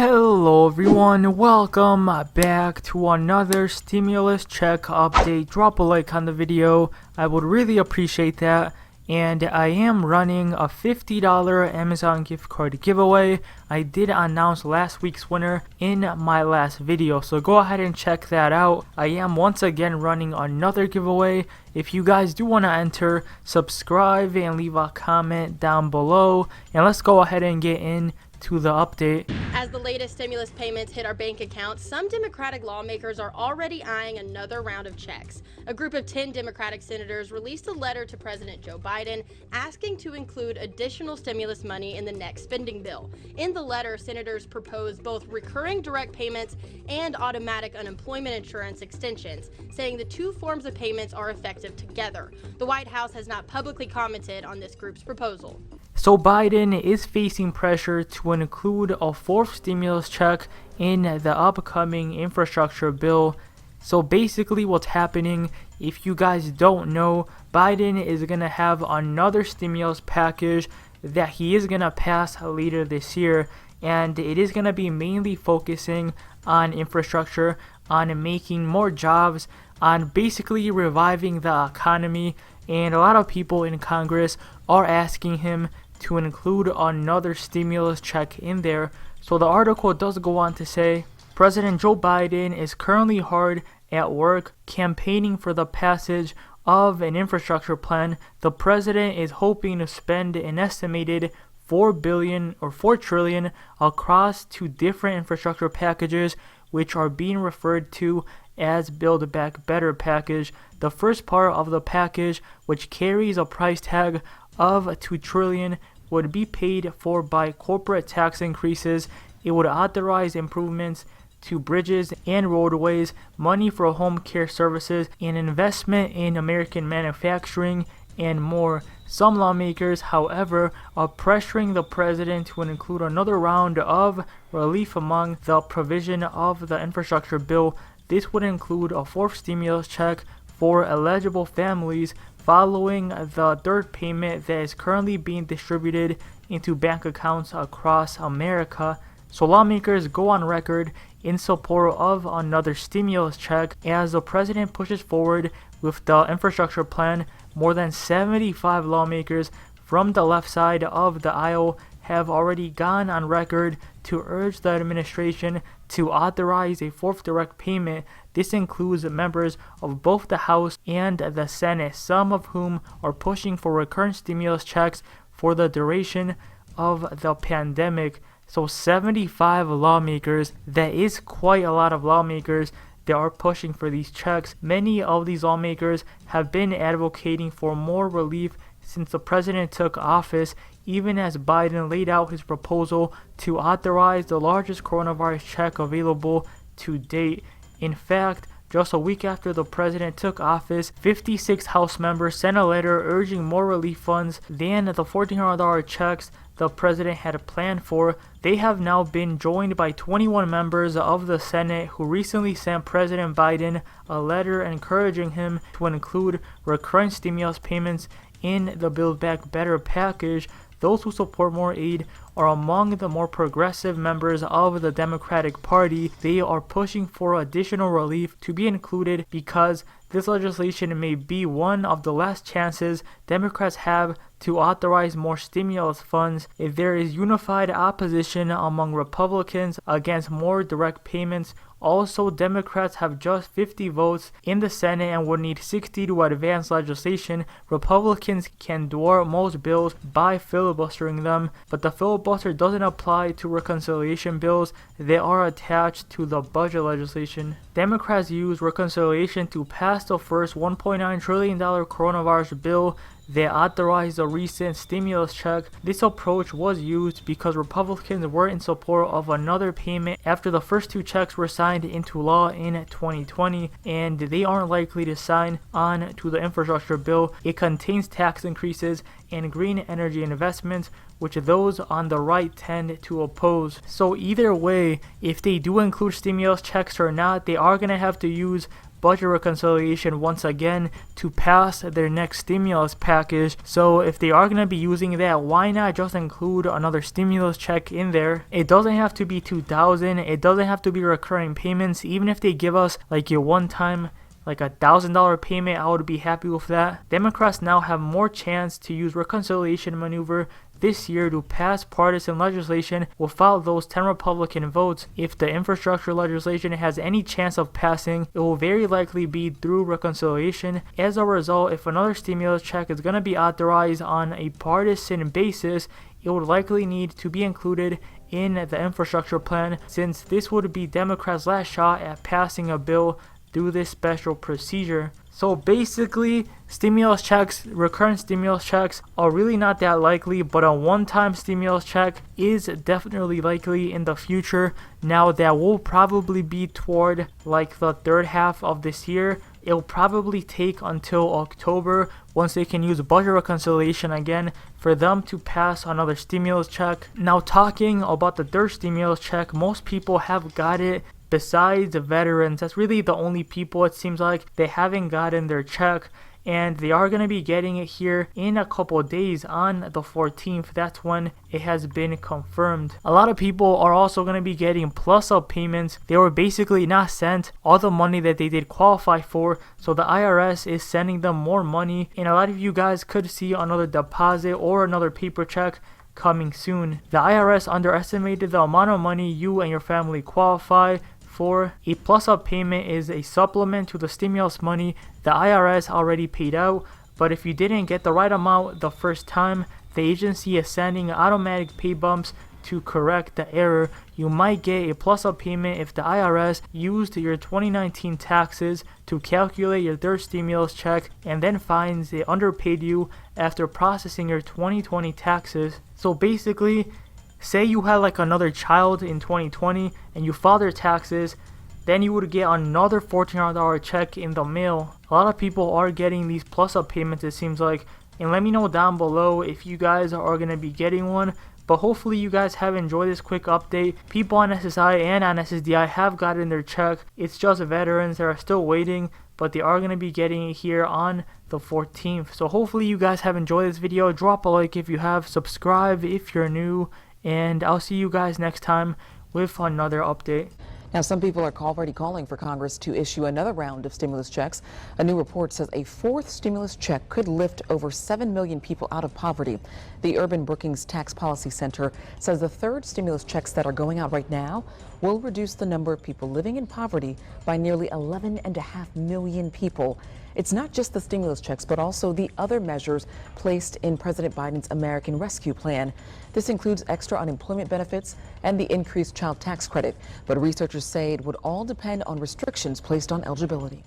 Hello everyone, welcome back to another stimulus check update. Drop a like on the video, I would really appreciate that. And I am running a $50 Amazon gift card giveaway. I did announce last week's winner in my last video, so go ahead and check that out. I am once again running another giveaway. If you guys do want to enter, subscribe and leave a comment down below. And let's go ahead and get into the update. As the latest stimulus payments hit our bank accounts, some Democratic lawmakers are already eyeing another round of checks. A group of 10 Democratic senators released a letter to President Joe Biden asking to include additional stimulus money in the next spending bill. In the letter, senators proposed both recurring direct payments and automatic unemployment insurance extensions, saying the two forms of payments are effective together. The White House has not publicly commented on this group's proposal. So Biden is facing pressure to include a fourth stimulus check in the upcoming infrastructure bill. So basically what's happening, if you guys don't know, Biden is going to have another stimulus package that he is going to pass later this year. And it is going to be mainly focusing on infrastructure, on making more jobs, on basically reviving the economy. And a lot of people in Congress are asking him to include another stimulus check in there. So the article does go on to say, President Joe Biden is currently hard at work campaigning for the passage of an infrastructure plan. The president is hoping to spend an estimated $4 trillion across two different infrastructure packages, which are being referred to as Build Back Better package. The first part of the package, which carries a price tag of $2 trillion, would be paid for by corporate tax increases. It would authorize improvements to bridges and roadways, money for home care services, and investment in American manufacturing, and more. Some lawmakers, however, are pressuring the president to include another round of relief among the provision of the infrastructure bill. This would include a fourth stimulus check for eligible families following the third payment that is currently being distributed into bank accounts across America. So lawmakers go on record in support of another stimulus check as the president pushes forward with the infrastructure plan. More than 75 lawmakers from the left side of the aisle have already gone on record to urge the administration to authorize a fourth direct payment. This includes members of both the House and the Senate, some of whom are pushing for recurrent stimulus checks for the duration of the pandemic. So 75 lawmakers, that is quite a lot of lawmakers that are pushing for these checks. Many of these lawmakers have been advocating for more relief since the president took office, even as Biden laid out his proposal to authorize the largest coronavirus check available to date. In fact, just a week after the president took office, 56 House members sent a letter urging more relief funds than the $1,400 checks the president had planned for. They have now been joined by 21 members of the Senate who recently sent President Biden a letter encouraging him to include recurrent stimulus payments in the Build Back Better package. Those who support more aid are among the more progressive members of the Democratic Party. They are pushing for additional relief to be included because this legislation may be one of the last chances Democrats have to authorize more stimulus funds. If there is unified opposition among Republicans against more direct payments, also, Democrats have just 50 votes in the Senate and would need 60 to advance legislation. Republicans can dwarf most bills by filibustering them, but the filibuster doesn't apply to reconciliation bills that are attached to the budget legislation. Democrats use reconciliation to pass the first $1.9 trillion coronavirus bill that authorized a recent stimulus check. This approach was used because Republicans were in support of another payment after the first two checks were signed into law in 2020, and they aren't likely to sign on to the infrastructure bill. It contains tax increases and green energy investments, which those on the right tend to oppose. So either way, if they do include stimulus checks or not, they are going to have to use budget reconciliation once again to pass their next stimulus package. So if they are going to be using that, why not just include another stimulus check in there? It doesn't have to be $2,000. It doesn't have to be recurring payments. Even if they give us like a one-time like $1,000 payment, I would be happy with that. Democrats now have more chance to use reconciliation maneuver this year to pass partisan legislation without those 10 Republican votes. If the infrastructure legislation has any chance of passing, it will very likely be through reconciliation. As a result, if another stimulus check is going to be authorized on a partisan basis, it would likely need to be included in the infrastructure plan, since this would be Democrats' last shot at passing a bill through this special procedure. So basically, stimulus checks, recurrent stimulus checks are really not that likely, but a one-time stimulus check is definitely likely in the future. Now that will probably be toward like the third half of this year. It'll probably take until October, once they can use budget reconciliation again, for them to pass another stimulus check. Now talking about the third stimulus check, most people have got it. Besides the veterans, that's really the only people it seems like they haven't gotten their check, and they are going to be getting it here in a couple of days on the 14th. That's when it has been confirmed. A lot of people are also going to be getting plus-up payments. They were basically not sent all the money that they did qualify for, so the IRS is sending them more money, and a lot of you guys could see another deposit or another paper check coming soon. The IRS underestimated the amount of money you and your family qualify for. A plus-up payment is a supplement to the stimulus money the IRS already paid out, but if you didn't get the right amount the first time, the agency is sending automatic pay bumps to correct the error. You might get a plus-up payment if the IRS used your 2019 taxes to calculate your third stimulus check and then finds they underpaid you after processing your 2020 taxes. So basically, say you had like another child in 2020 and you filed their taxes, then you would get another $1,400 check in the mail. A lot of people are getting these plus-up payments, it seems like, and let me know down below if you guys are going to be getting one. But hopefully you guys have enjoyed this quick update. People on SSI and on SSDI have gotten their check. It's just veterans that are still waiting, but they are going to be getting it here on the 14th. So hopefully you guys have enjoyed this video. Drop a like if you have, subscribe if you're new, and I'll see you guys next time with another update. Now, some people are already calling for Congress to issue another round of stimulus checks. A new report says a fourth stimulus check could lift over 7 million people out of poverty. The Urban Brookings Tax Policy Center says the third stimulus checks that are going out right now will reduce the number of people living in poverty by nearly 11.5 million people. It's not just the stimulus checks, but also the other measures placed in President Biden's American Rescue Plan. This includes extra unemployment benefits and the increased child tax credit. But researchers say it would all depend on restrictions placed on eligibility.